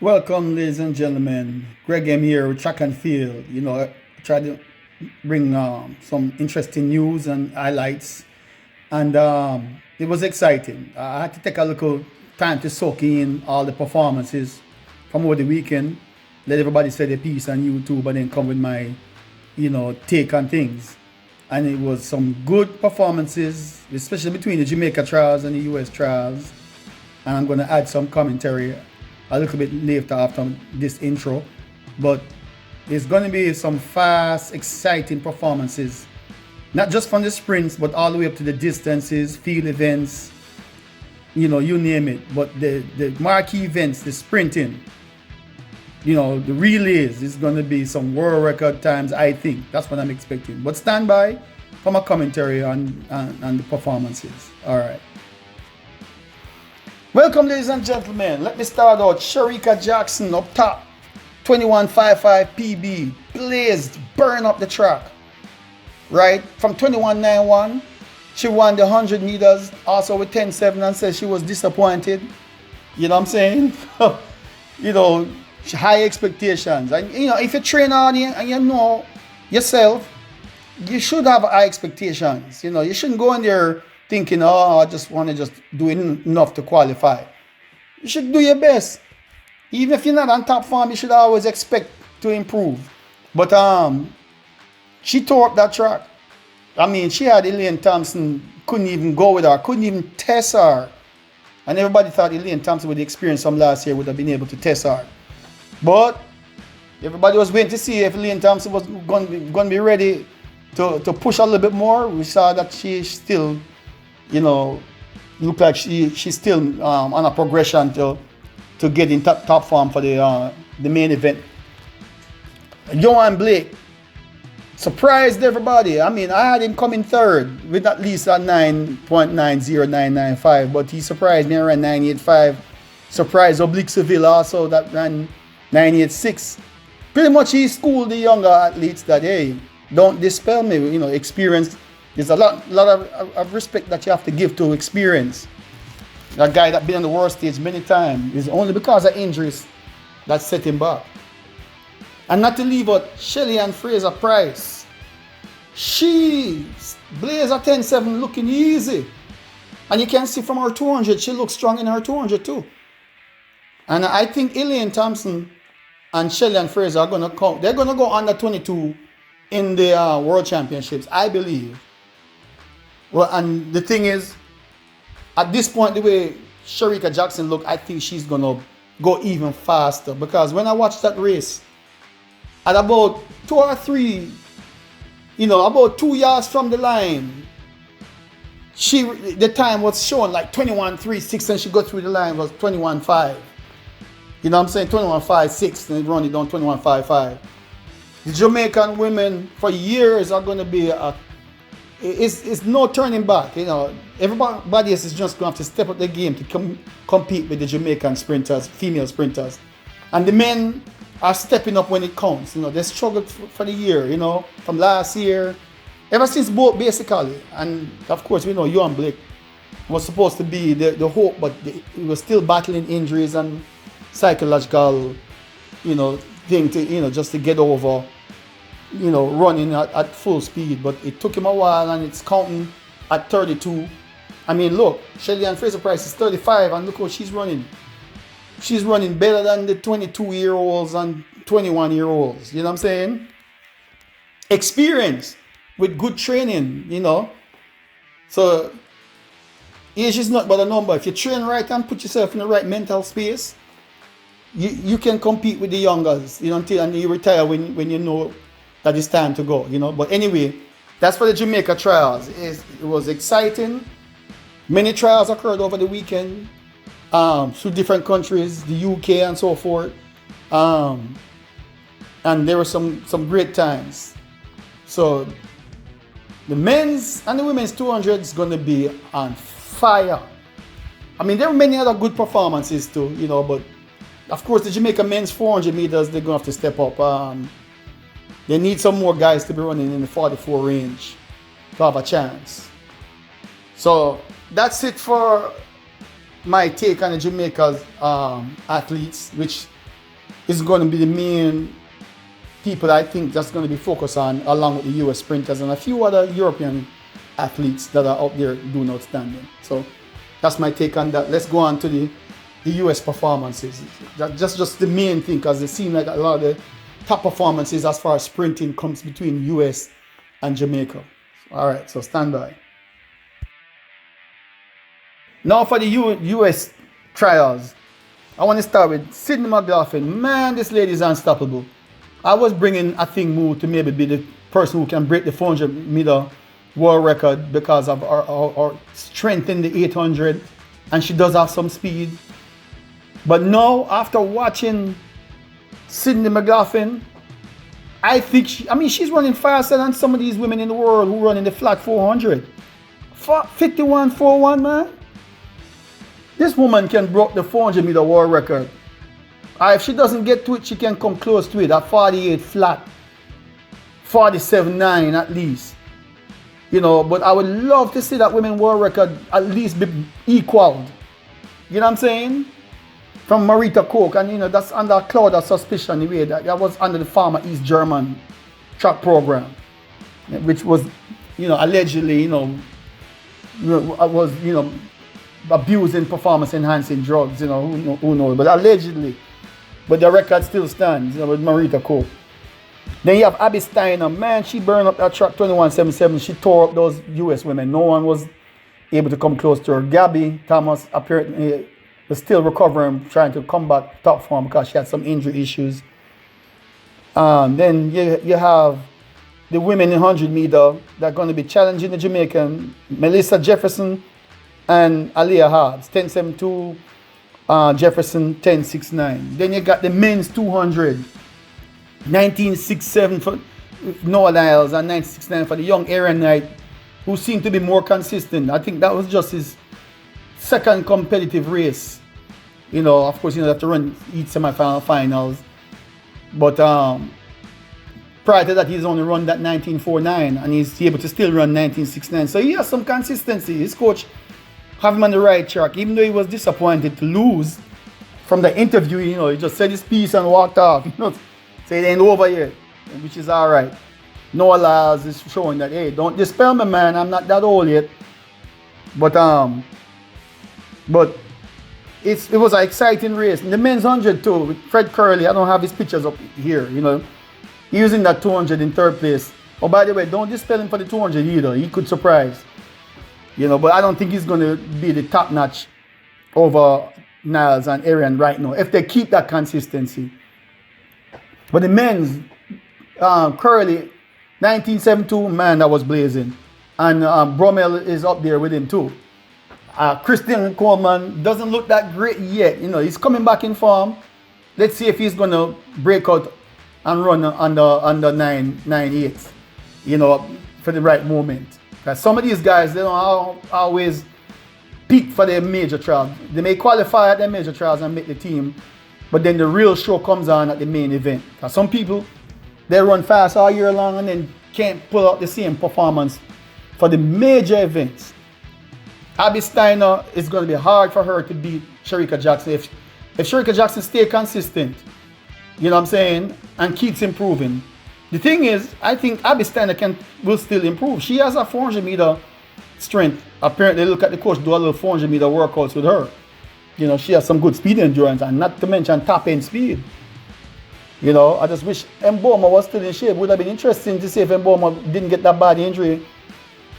Welcome, ladies and gentlemen. Greg M here with Track and Field. I try to bring some interesting news and highlights, and it was exciting. I had to take a little time to soak in all the performances from over the weekend. Let everybody say their piece on YouTube, and then come with my, take on things. And it was some good performances, especially between the Jamaica trials and the US trials. And I'm going to add some commentary a little bit later after this intro. But it's going to be some fast, exciting performances, not just from the sprints, but all the way up to the distances, field events, you name it. But the marquee events, the sprinting, the relays, is going to be some world record times, I think. That's what I'm expecting. But stand by for my commentary on the performances. All right. Welcome, ladies and gentlemen. Let me start out. Shericka Jackson up top. 21.55 PB. Blazed. Burn up the track. Right? From 21.91. She won the 100 meters also with 10.7 and said she was disappointed. You know what I'm saying? High expectations. And, if you train hard and you know yourself, you should have high expectations. You shouldn't go in there thinking, I just want to just do enough to qualify. You should do your best. Even if you're not on top form, you should always expect to improve. But she tore up that track. She had Elaine Thompson, couldn't even go with her, couldn't even test her. And everybody thought Elaine Thompson, with the experience from last year, would have been able to test her. But everybody was waiting to see if Elaine Thompson was going to be ready to push a little bit more. We saw that she still, look like she's still on a progression to get in top form for the main event. Johan Blake surprised everybody. I had him coming third with at least a 9.90995, but he surprised me around 985. Surprised Oblique Seville also, that ran 986. Pretty much he schooled the younger athletes that, hey, don't dispel me. Experience. There's a lot of respect that you have to give to experience. That guy that been on the world stage many times is only because of injuries that set him back. And not to leave out Shelly and Fraser Price. She blazed a 10.7 looking easy. And you can see from her 200, she looks strong in her 200 too. And I think Elaine Thompson and Shelly and Fraser are going to come. They're going to go under 22 in the World Championships, I believe. Well, and the thing is, at this point, the way Shericka Jackson look, I think she's going to go even faster. Because when I watched that race, at about 2 or 3, about 2 yards from the line, the time was shown like 21.36, and she got through the line was 21.5. You know what I'm saying? 21.56, and run it down 21.55. The Jamaican women for years are going to be it's no turning back. Everybody else is just going to have to step up their game to compete with the Jamaican sprinters, female sprinters. And the men are stepping up when it counts. They struggled for the year, from last year, ever since both basically. And of course, we know Johan Blake was supposed to be the hope, but he was still battling injuries and psychological, thing to, just to get over, running at full speed. But it took him a while, and it's counting at 32. Look, Shelly and Fraser Price is 35, and look how she's running. She's running better than the 22-year-olds and 21-year-olds. You know what I'm saying? Experience with good training, So, age is not but a number. If you train right and put yourself in the right mental space, you can compete with the youngers, until you retire when you know that it's time to go, But anyway, that's for the Jamaica trials. It was exciting. Many trials occurred over the weekend through different countries, the UK and so forth. And there were some great times. So the men's and the women's 200 is going to be on fire. There were many other good performances too, but of course the Jamaica men's 400 meters, they're going to have to step up. They need some more guys to be running in the 44 range to have a chance. So that's it for my take on the Jamaica's athletes, which is going to be the main people I think that's going to be focused on, along with the US sprinters and a few other European athletes that are out there doing outstanding. So that's my take on that. Let's go on to the US performances. That's just the main thing, because it seems like a lot of the top performances as far as sprinting comes between US and Jamaica. All right, so stand by. Now for the US trials, I want to start with Sydney McLaughlin. Man, this lady is unstoppable. I was bringing a thing more to maybe be the person who can break the 400-meter world record because of our strength in the 800, and she does have some speed. But now, after watching Sydney McLaughlin, I think she's running faster than some of these women in the world who run in the flat 400. 51.41, man. This woman can break the 400-meter world record. If she doesn't get to it, she can come close to it at 48 flat, 47.9 at least. You know, but I would love to see that women world record at least be equaled. You know what I'm saying? From Marita Koch, and you know, that's under a cloud of suspicion anyway. That was under the former East German track program, which was, you know, allegedly, was, abusing performance enhancing drugs, who knows, but allegedly. But the record still stands, with Marita Koch. Then you have Abby Steiner. Man, she burned up that track 21.77. She tore up those US women. No one was able to come close to her. Gabby Thomas apparently was still recovering, trying to come back top form because she had some injury issues. Then you have the women in 100 meter that are going to be challenging the Jamaican, Melissa Jefferson and Aliyah Hobbs, 10.72, Jefferson 10.69. Then you got the men's 200, 19.67 for Noah Lyles and 9.69 for the young Aaron Knight, who seemed to be more consistent. I think that was just his second competitive race. Of course, you have to run each semifinal finals. But prior to that, he's only run that 19.49 and he's able to still run 19.69. So he has some consistency. His coach have him on the right track, even though he was disappointed to lose from the interview. He just said his piece and walked off. Say it ain't over yet, which is all right. Noah Lyles is showing that, hey, don't dispel me, man. I'm not that old yet. But it was an exciting race. In the men's 100 too, with Fred Curley, I don't have his pictures up here. He was in that 200 in third place. Oh, by the way, don't dispel him for the 200 either. He could surprise. But I don't think he's going to be the top notch over Niles and Aaron right now, if they keep that consistency. But the men's, Curley, 19.72, man, that was blazing. And Bromell is up there with him too. Christian Coleman doesn't look that great yet. He's coming back in form. Let's see if he's going to break out and run under 9.8, for the right moment. Because some of these guys, they don't always peak for their major trials. They may qualify at their major trials and make the team, but then the real show comes on at the main event. Because some people, they run fast all year long and then can't pull out the same performance for the major events. Abby Steiner, is going to be hard for her to beat Shericka Jackson. If Shericka Jackson stay consistent, and keeps improving. The thing is, I think Abby Steiner will still improve. She has a 400 meter strength. Apparently, look at the coach do a little 400 meter workouts with her. She has some good speed endurance, and not to mention top end speed. I just wish Mboma was still in shape. Would have been interesting to see if Mboma didn't get that bad injury.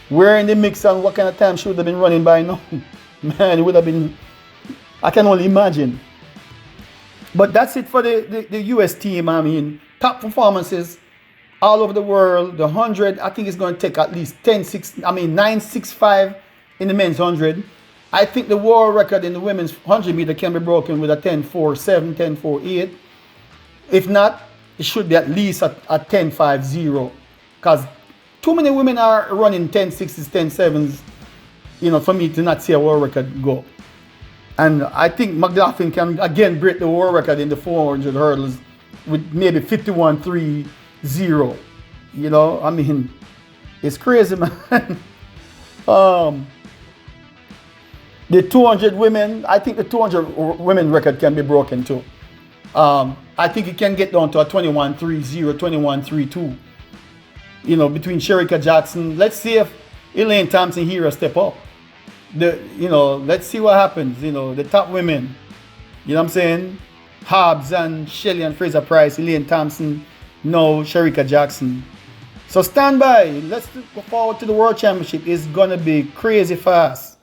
Where in the mix and what kind of time she would have been running by now. Man, it would have been, I can only imagine. But that's it for the US team. Top performances all over the world. The 100, I think it's going to take at least 9.65 in the men's 100. I think the world record in the women's 100 meter can be broken with a 10.47, 10.48. If not, it should be at least a 10.50. Because too many women are running 10.60s, 10.7s, for me to not see a world record go. And I think McLaughlin can again break the world record in the 400 hurdles with maybe 51.30. It's crazy, man. The 200 women, I think the 200 women record can be broken too. I think it can get down to a 21-3-0, 21-3-2. You know, between Shericka Jackson. Let's see if Elaine Thompson here step up. Let's see what happens. You know, the top women. You know what I'm saying? Hobbs and Shelley and Fraser Price, Elaine Thompson, no Shericka Jackson. So stand by. Let's go forward to the World Championship. It's gonna be crazy fast.